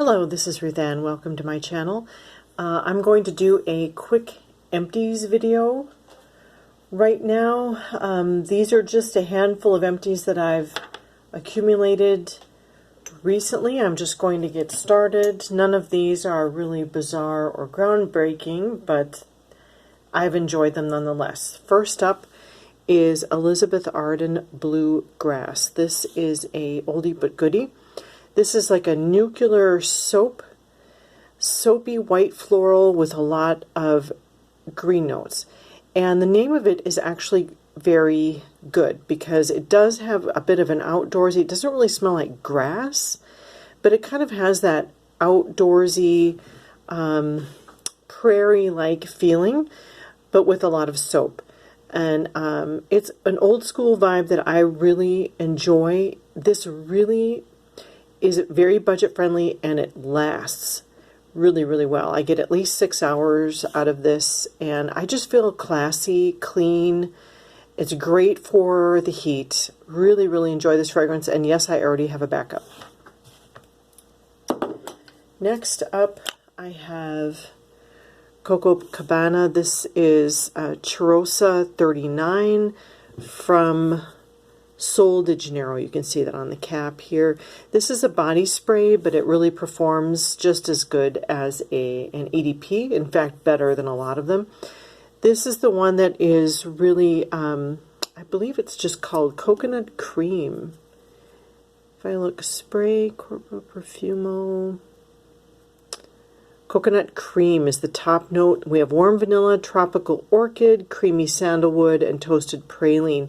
Hello, this is Ruth Ann. Welcome to my channel. I'm going to do a quick empties video right now. These are just a handful of empties that I've accumulated recently. I'm just going to get started. None of these are really bizarre or groundbreaking, but I've enjoyed them nonetheless. First up is Elizabeth Arden Blue Grass. This is a oldie but goodie. This is like a nuclear soapy white floral with a lot of green notes. And the name of it is actually very good because it does have a bit of an outdoorsy, it doesn't really smell like grass, but it kind of has that outdoorsy, prairie-like feeling, but with a lot of soap. And it's an old school vibe that I really enjoy. This really is very budget friendly and it lasts really, really well. I get at least 6 hours out of this and I just feel classy, clean. It's great for the heat. Really, really enjoy this fragrance. And yes, I already have a backup. Next up, I have Coco Cabana. This is Cheirosa 39 from Sol de Janeiro. You can see that on the cap here. This is a body spray, but it really performs just as good as an EDP. In fact, better than a lot of them. This is the one that is really, I believe it's just called Coconut Cream. If I look, spray, Corpo Perfumo. Coconut Cream is the top note. We have warm vanilla, tropical orchid, creamy sandalwood, and toasted praline.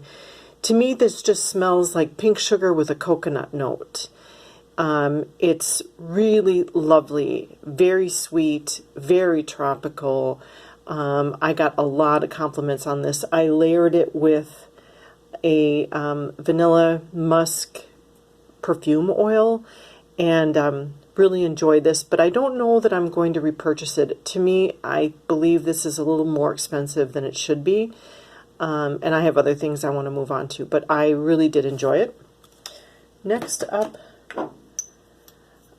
To me, this just smells like pink sugar with a coconut note. It's really lovely, very sweet, very tropical. I got a lot of compliments on this. I layered it with a vanilla musk perfume oil and really enjoyed this, but I don't know that I'm going to repurchase it. To me, I believe this is a little more expensive than it should be. And I have other things I want to move on to, but I really did enjoy it. Next up,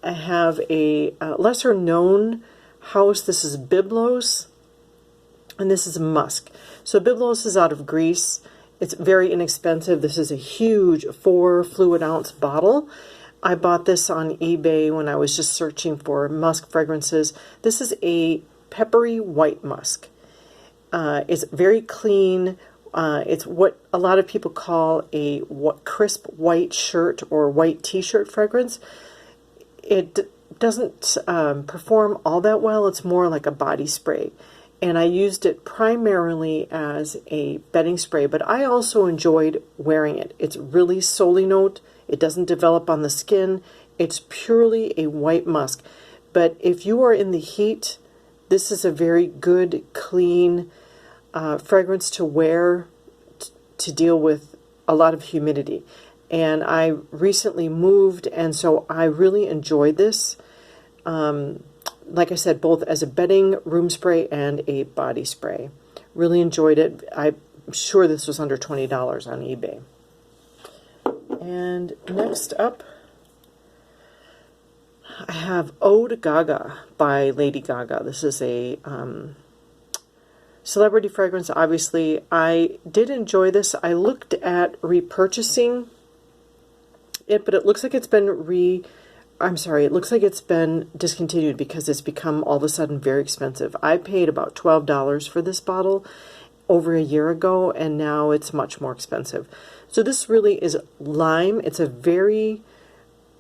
I have a lesser known house. This is Biblos, and this is Musk. So Biblos is out of Greece. It's very inexpensive. This is a huge 4 fluid ounce bottle. I bought this on eBay when I was just searching for musk fragrances. This is a peppery white musk. It's very clean. It's what a lot of people call a crisp white shirt or white t-shirt fragrance. It doesn't perform all that well. It's more like a body spray. And I used it primarily as a bedding spray, but I also enjoyed wearing it. It's really solely note. It doesn't develop on the skin. It's purely a white musk. But if you are in the heat, this is a very good, clean fragrance to wear to deal with a lot of humidity. And I recently moved, and so I really enjoyed this. Like I said, both as a bedding room spray and a body spray. Really enjoyed it. I'm sure this was under $20 on eBay. And next up, I have Eau de Gaga by Lady Gaga. This is a celebrity fragrance, obviously. I did enjoy this. I looked at repurchasing it, but it looks like it's been it looks like it's been discontinued because it's become all of a sudden very expensive. I paid about $12 for this bottle over a year ago, and now it's much more expensive. So this really is lime. It's a very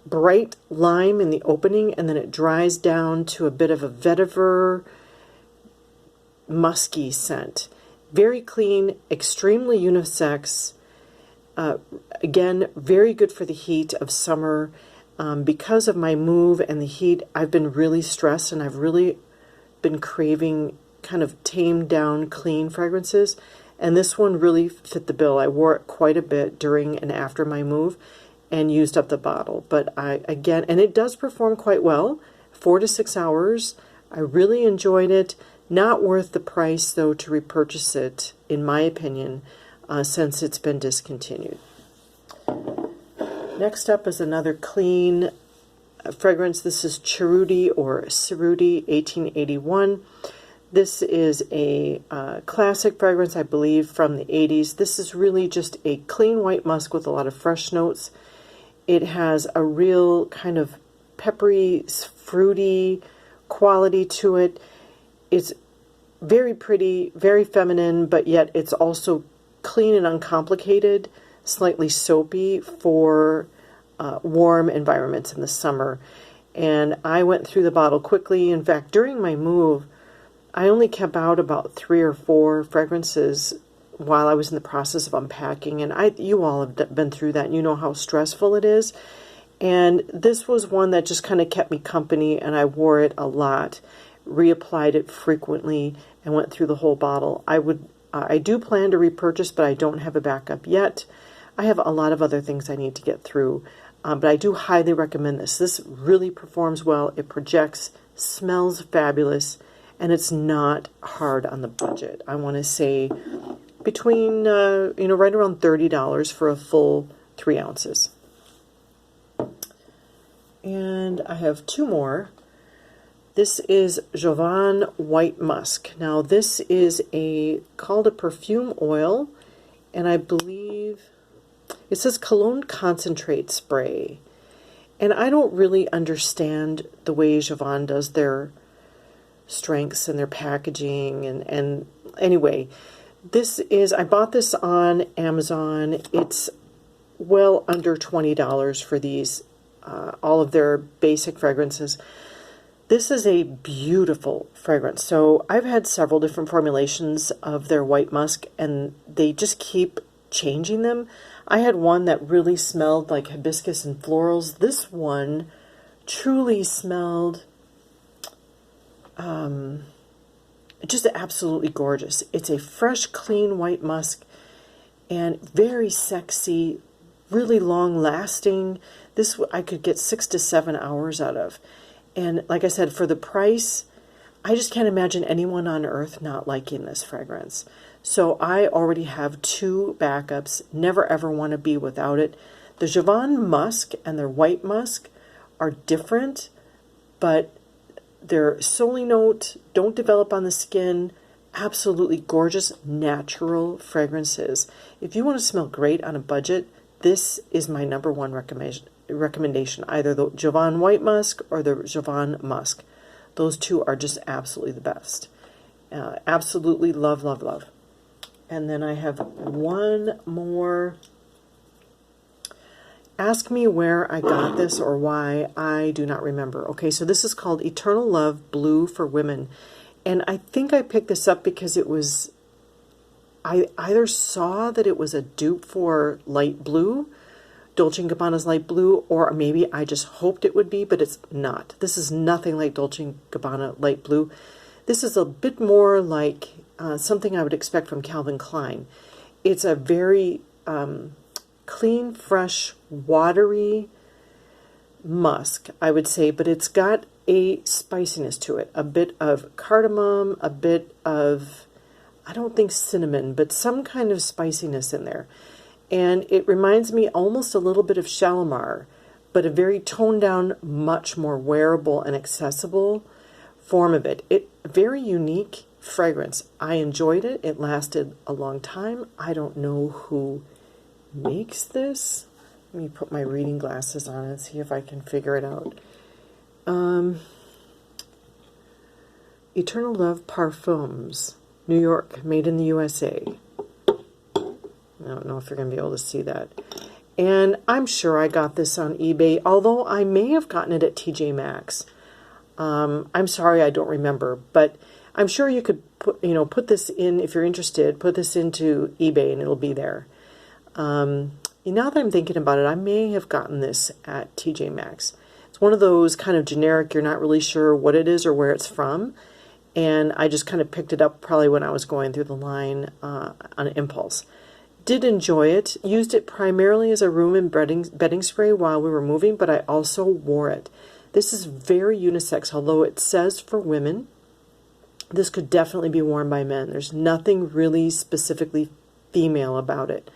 bright lime in the opening, and then it dries down to a bit of a vetiver, musky scent. Very clean, extremely unisex. Again, very good for the heat of summer. Because of my move and the heat, I've been really stressed and I've really been craving kind of tamed down, clean fragrances. And this one really fit the bill. I wore it quite a bit during and after my move and used up the bottle. But again, and it does perform quite well, 4 to 6 hours. I really enjoyed it. Not worth the price, though, to repurchase it, in my opinion, since it's been discontinued. Next up is another clean fragrance. This is Cerruti or Cerruti 1881. This is a classic fragrance, I believe, from the 80s. This is really just a clean white musk with a lot of fresh notes. It has a real kind of peppery, fruity quality to it. It's very pretty, very feminine, but yet it's also clean and uncomplicated, slightly soapy for warm environments in the summer. And I went through the bottle quickly. In fact, during my move, I only kept out about 3 or 4 fragrances while I was in the process of unpacking. And you all have been through that, and you know how stressful it is. And this was one that just kind of kept me company, and I wore it a lot, reapplied it frequently, and went through the whole bottle. I do plan to repurchase, but I don't have a backup yet. I have a lot of other things I need to get through, but I do highly recommend this. This really performs well. It projects, smells fabulous, and it's not hard on the budget. I want to say between, right around $30 for a full 3 ounces. And I have 2 more. This is Jovan White Musk. Now, this is called a perfume oil, and I believe it says cologne concentrate spray. And I don't really understand the way Jovan does their strengths and their packaging. And anyway, I bought this on Amazon. It's well under $20 for these, all of their basic fragrances. This is a beautiful fragrance. So I've had several different formulations of their white musk, and they just keep changing them. I had one that really smelled like hibiscus and florals. This one truly smelled just absolutely gorgeous. It's a fresh, clean white musk and very sexy, really long-lasting. This I could get 6 to 7 hours out of. And like I said, for the price, I just can't imagine anyone on earth not liking this fragrance. So I already have 2 backups, never ever want to be without it. The Jovan musk and their white musk are different, but their soli note don't develop on the skin. Absolutely gorgeous, natural fragrances. If you want to smell great on a budget, this is my number 1 recommendation. Either the Jovan White Musk or the Jovan Musk. Those 2 are just absolutely the best. Absolutely love, love, love. And then I have 1 more. Ask me where I got this or why. I do not remember. Okay, so this is called Eternal Love Blue for Women. And I think I picked this up because I either saw that it was a dupe for Light Blue, Dolce & Gabbana's Light Blue, or maybe I just hoped it would be, but it's not. This is nothing like Dolce & Gabbana Light Blue. This is a bit more like something I would expect from Calvin Klein. It's a very clean, fresh, watery musk, I would say, but it's got a spiciness to it. A bit of cardamom, a bit of, I don't think cinnamon, but some kind of spiciness in there. And it reminds me almost a little bit of Shalimar, but a very toned down, much more wearable and accessible form of it. Very unique fragrance. I enjoyed it. It lasted a long time. I don't know who makes this. Let me put my reading glasses on and see if I can figure it out. Eternal Love Perfumes, New York, made in the USA. I don't know if you're going to be able to see that. And I'm sure I got this on eBay, although I may have gotten it at TJ Maxx. I'm sorry, I don't remember, but I'm sure you could put this in, if you're interested, put this into eBay and it'll be there. Now that I'm thinking about it, I may have gotten this at TJ Maxx. It's one of those kind of generic, you're not really sure what it is or where it's from. And I just kind of picked it up probably when I was going through the line on impulse. Did enjoy it. Used it primarily as a room and bedding spray while we were moving, but I also wore it. This is very unisex, although it says for women. This could definitely be worn by men. There's nothing really specifically female about it.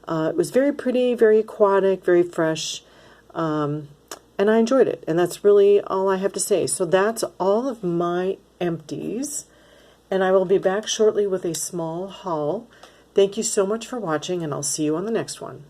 It was very pretty, very aquatic, very fresh. and I enjoyed it. And that's really all I have to say. So that's all of my empties. And I will be back shortly with a small haul. Thank you so much for watching, and I'll see you on the next one.